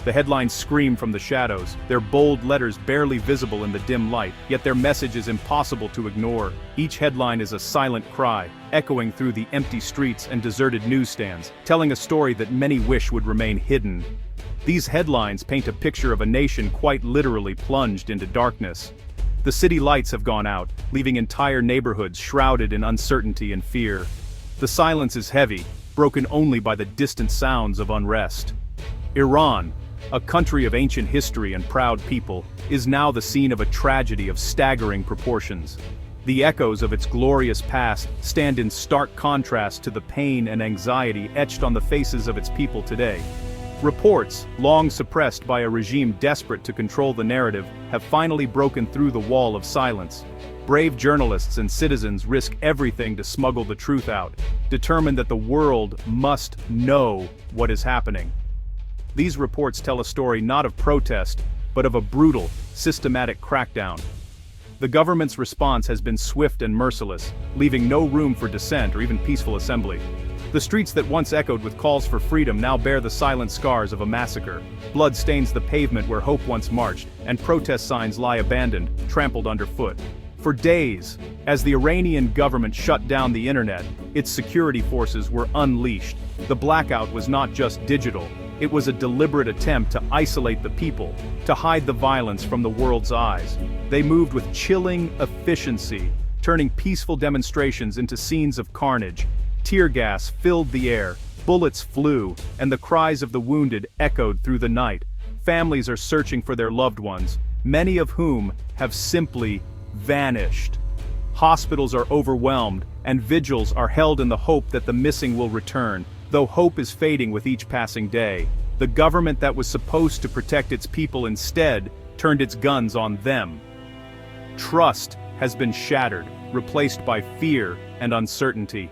The headlines scream from the shadows, their bold letters barely visible in the dim light, yet their message is impossible to ignore. Each headline is a silent cry, echoing through the empty streets and deserted newsstands, telling a story that many wish would remain hidden. These headlines paint a picture of a nation quite literally plunged into darkness. The city lights have gone out, leaving entire neighborhoods shrouded in uncertainty and fear. The silence is heavy, broken only by the distant sounds of unrest. Iran, a country of ancient history and proud people, is now the scene of a tragedy of staggering proportions. The echoes of its glorious past stand in stark contrast to the pain and anxiety etched on the faces of its people today. Reports, long suppressed by a regime desperate to control the narrative, have finally broken through the wall of silence. Brave journalists and citizens risk everything to smuggle the truth out, determined that the world must know what is happening. These reports tell a story not of protest, but of a brutal, systematic crackdown. The government's response has been swift and merciless, leaving no room for dissent or even peaceful assembly. The streets that once echoed with calls for freedom now bear the silent scars of a massacre. Blood stains the pavement where hope once marched, and protest signs lie abandoned, trampled underfoot. For days, as the Iranian government shut down the internet, its security forces were unleashed. The blackout was not just digital. It was a deliberate attempt to isolate the people, to hide the violence from the world's eyes. They moved with chilling efficiency, turning peaceful demonstrations into scenes of carnage. Tear gas filled the air, bullets flew, and the cries of the wounded echoed through the night. Families are searching for their loved ones, many of whom have simply vanished. Hospitals are overwhelmed, and vigils are held in the hope that the missing will return. Though hope is fading with each passing day, the government that was supposed to protect its people instead turned its guns on them. Trust has been shattered, replaced by fear and uncertainty.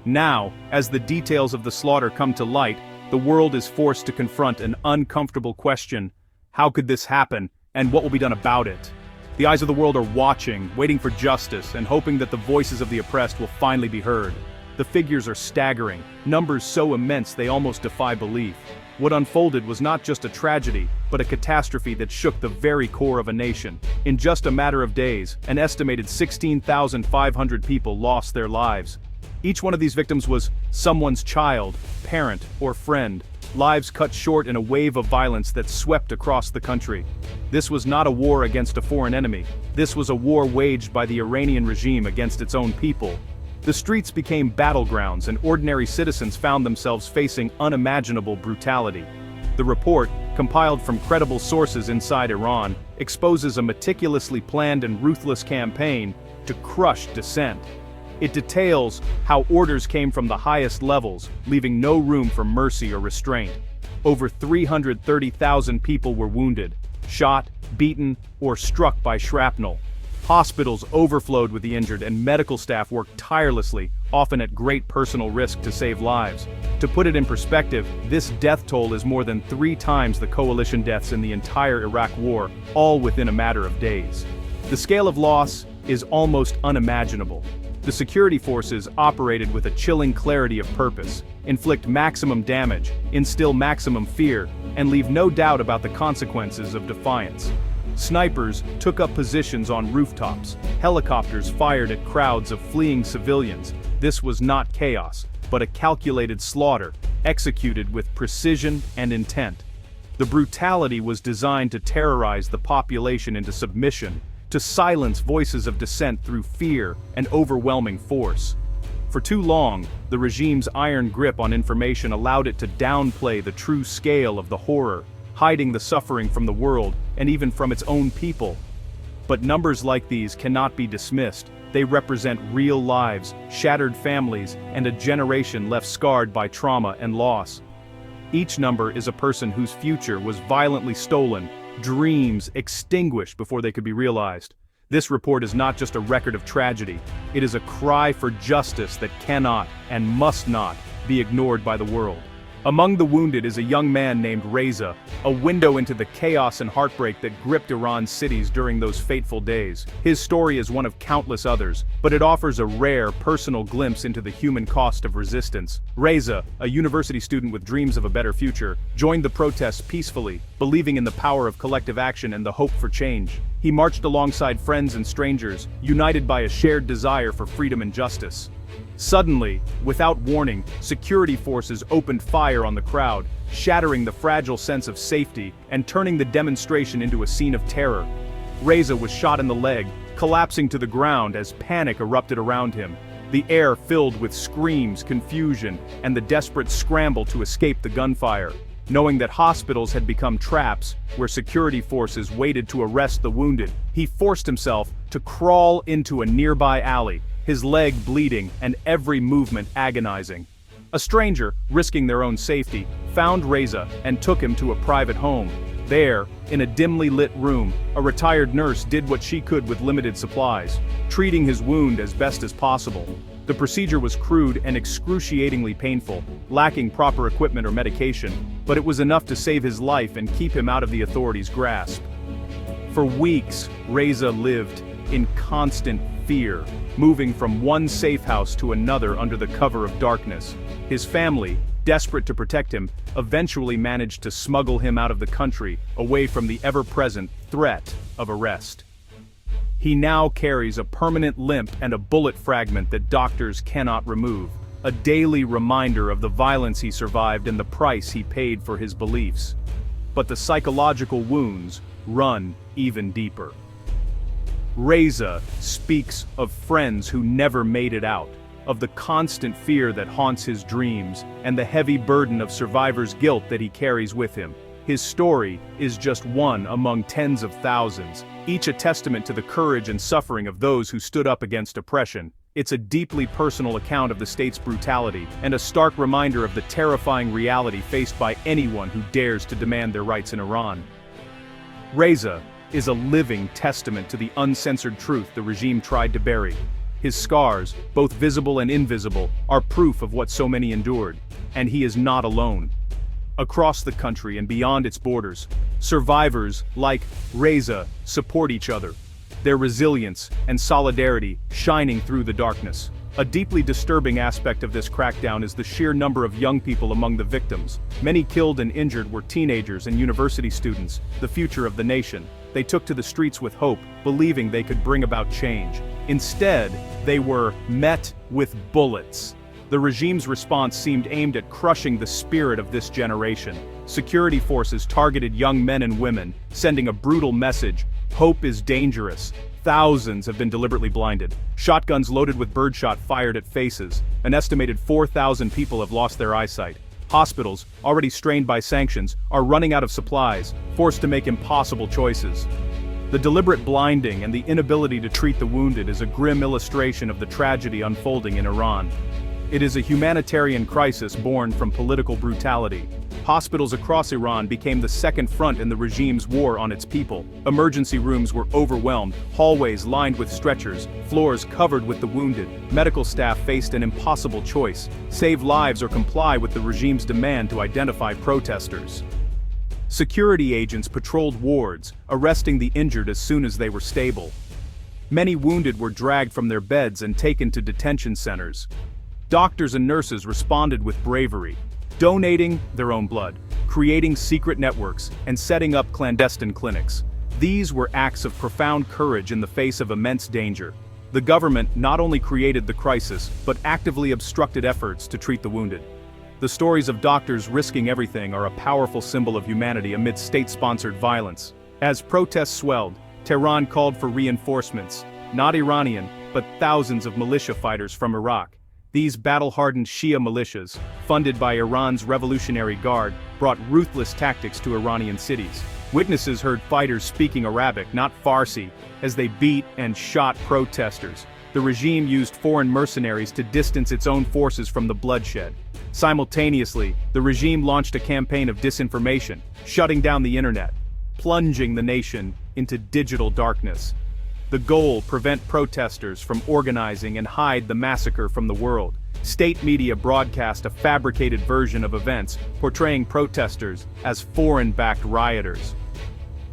Now, as the details of the slaughter come to light, the world is forced to confront an uncomfortable question: how could this happen, and what will be done about it? The eyes of the world are watching, waiting for justice, and hoping that the voices of the oppressed will finally be heard. The figures are staggering, numbers so immense they almost defy belief. What unfolded was not just a tragedy, but a catastrophe that shook the very core of a nation. In just a matter of days, an estimated 16,500 people lost their lives. Each one of these victims was someone's child, parent, or friend, lives cut short in a wave of violence that swept across the country. This was not a war against a foreign enemy. This was a war waged by the Iranian regime against its own people. The streets became battlegrounds, and ordinary citizens found themselves facing unimaginable brutality. The report, compiled from credible sources inside Iran, exposes a meticulously planned and ruthless campaign to crush dissent. It details how orders came from the highest levels, leaving no room for mercy or restraint. Over 330,000 people were wounded, shot, beaten, or struck by shrapnel. Hospitals overflowed with the injured, and medical staff worked tirelessly, often at great personal risk to save lives. To put it in perspective, this death toll is more than 3 times the coalition deaths in the entire Iraq War, all within a matter of days. The scale of loss is almost unimaginable. The security forces operated with a chilling clarity of purpose, inflict maximum damage, instill maximum fear, and leave no doubt about the consequences of defiance. Snipers took up positions on rooftops, helicopters fired at crowds of fleeing civilians. This was not chaos, but a calculated slaughter, executed with precision and intent. The brutality was designed to terrorize the population into submission, to silence voices of dissent through fear and overwhelming force. For too long, the regime's iron grip on information allowed it to downplay the true scale of the horror, hiding the suffering from the world and even from its own people. But numbers like these cannot be dismissed. They represent real lives, shattered families, and a generation left scarred by trauma and loss. Each number is a person whose future was violently stolen, dreams extinguished before they could be realized. This report is not just a record of tragedy, it is a cry for justice that cannot and must not be ignored by the world. Among the wounded is a young man named Reza, a window into the chaos and heartbreak that gripped Iran's cities during those fateful days. His story is one of countless others, but it offers a rare, personal glimpse into the human cost of resistance. Reza, a university student with dreams of a better future, joined the protests peacefully, believing in the power of collective action and the hope for change. He marched alongside friends and strangers, united by a shared desire for freedom and justice. Suddenly, without warning, security forces opened fire on the crowd, shattering the fragile sense of safety and turning the demonstration into a scene of terror. Reza was shot in the leg, collapsing to the ground as panic erupted around him. The air filled with screams, confusion, and the desperate scramble to escape the gunfire. Knowing that hospitals had become traps where security forces waited to arrest the wounded, he forced himself to crawl into a nearby alley, his leg bleeding and every movement agonizing. A stranger, risking their own safety, found Reza and took him to a private home. There, in a dimly lit room, a retired nurse did what she could with limited supplies, treating his wound as best as possible. The procedure was crude and excruciatingly painful, lacking proper equipment or medication, but it was enough to save his life and keep him out of the authorities' grasp. For weeks, Reza lived in constant fear, moving from one safe house to another under the cover of darkness. His family, desperate to protect him, eventually managed to smuggle him out of the country, away from the ever-present threat of arrest. He now carries a permanent limp and a bullet fragment that doctors cannot remove, a daily reminder of the violence he survived and the price he paid for his beliefs. But the psychological wounds run even deeper. Reza speaks of friends who never made it out, of the constant fear that haunts his dreams, and the heavy burden of survivor's guilt that he carries with him. His story is just one among tens of thousands, each a testament to the courage and suffering of those who stood up against oppression. It's a deeply personal account of the state's brutality, and a stark reminder of the terrifying reality faced by anyone who dares to demand their rights in Iran. Reza is a living testament to the uncensored truth the regime tried to bury. His scars, both visible and invisible, are proof of what so many endured, and he is not alone. Across the country and beyond its borders, survivors like Reza support each other, their resilience and solidarity shining through the darkness. A deeply disturbing aspect of this crackdown is the sheer number of young people among the victims. Many killed and injured were teenagers and university students, the future of the nation. They took to the streets with hope, believing they could bring about change. Instead, they were met with bullets. The regime's response seemed aimed at crushing the spirit of this generation. Security forces targeted young men and women, sending a brutal message: hope is dangerous. Thousands have been deliberately blinded. Shotguns loaded with birdshot fired at faces. An estimated 4,000 people have lost their eyesight. Hospitals, already strained by sanctions, are running out of supplies, forced to make impossible choices. The deliberate blinding and the inability to treat the wounded is a grim illustration of the tragedy unfolding in Iran. It is a humanitarian crisis born from political brutality. Hospitals across Iran became the second front in the regime's war on its people. Emergency rooms were overwhelmed, hallways lined with stretchers, floors covered with the wounded. Medical staff faced an impossible choice: save lives or comply with the regime's demand to identify protesters. Security agents patrolled wards, arresting the injured as soon as they were stable. Many wounded were dragged from their beds and taken to detention centers. Doctors and nurses responded with bravery, donating their own blood, creating secret networks, and setting up clandestine clinics. These were acts of profound courage in the face of immense danger. The government not only created the crisis, but actively obstructed efforts to treat the wounded. The stories of doctors risking everything are a powerful symbol of humanity amid state-sponsored violence. As protests swelled, Tehran called for reinforcements, not Iranian, but thousands of militia fighters from Iraq. These battle-hardened Shia militias, funded by Iran's Revolutionary Guard, brought ruthless tactics to Iranian cities. Witnesses heard fighters speaking Arabic, not Farsi, as they beat and shot protesters. The regime used foreign mercenaries to distance its own forces from the bloodshed. Simultaneously, the regime launched a campaign of disinformation, shutting down the internet, plunging the nation into digital darkness. The goal: prevent protesters from organizing and hide the massacre from the world. State media broadcast a fabricated version of events, portraying protesters as foreign-backed rioters.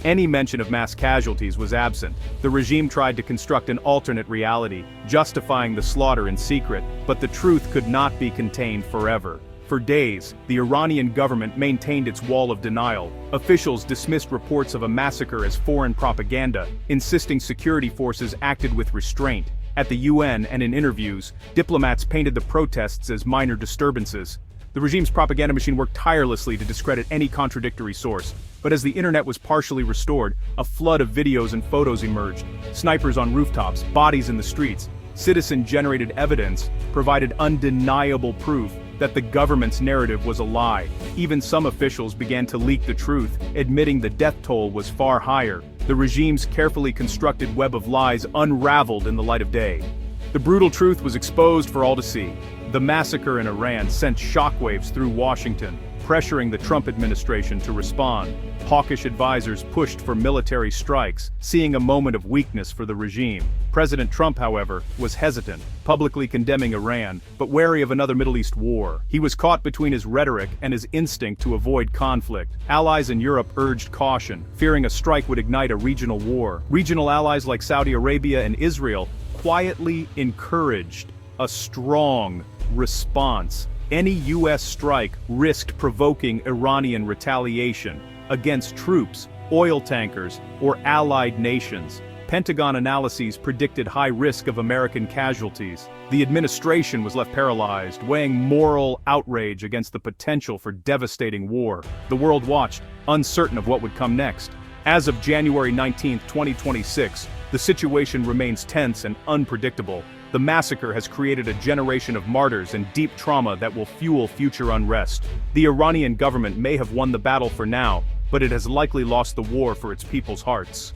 Any mention of mass casualties was absent. The regime tried to construct an alternate reality, justifying the slaughter in secret, but the truth could not be contained forever. For days, the Iranian government maintained its wall of denial. Officials dismissed reports of a massacre as foreign propaganda, insisting security forces acted with restraint. At the UN and in interviews, diplomats painted the protests as minor disturbances. The regime's propaganda machine worked tirelessly to discredit any contradictory source. But as the internet was partially restored, a flood of videos and photos emerged. Snipers on rooftops, bodies in the streets. Citizen-generated evidence provided undeniable proof that the government's narrative was a lie. Even some officials began to leak the truth, admitting the death toll was far higher. The regime's carefully constructed web of lies unraveled in the light of day. The brutal truth was exposed for all to see. The massacre in Iran sent shockwaves through Washington, pressuring the Trump administration to respond. Hawkish advisors pushed for military strikes, seeing a moment of weakness for the regime. President Trump, however, was hesitant, publicly condemning Iran, but wary of another Middle East war. He was caught between his rhetoric and his instinct to avoid conflict. Allies in Europe urged caution, fearing a strike would ignite a regional war. Regional allies like Saudi Arabia and Israel quietly encouraged a strong response. Any U.S. strike risked provoking Iranian retaliation against troops, oil tankers, or allied nations. Pentagon analyses predicted high risk of American casualties. The administration was left paralyzed, weighing moral outrage against the potential for devastating war. The world watched, uncertain of what would come next. As of January 19, 2026, the situation remains tense and unpredictable. The massacre has created a generation of martyrs and deep trauma that will fuel future unrest. The Iranian government may have won the battle for now, but it has likely lost the war for its people's hearts.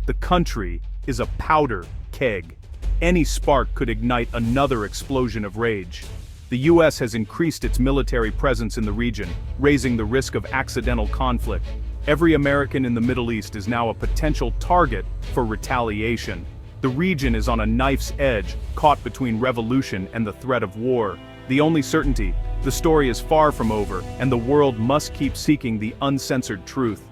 The country is a powder keg. Any spark could ignite another explosion of rage. The U.S. has increased its military presence in the region, raising the risk of accidental conflict. Every American in the Middle East is now a potential target for retaliation. The region is on a knife's edge, caught between revolution and the threat of war. The only certainty: the story is far from over, and the world must keep seeking the uncensored truth.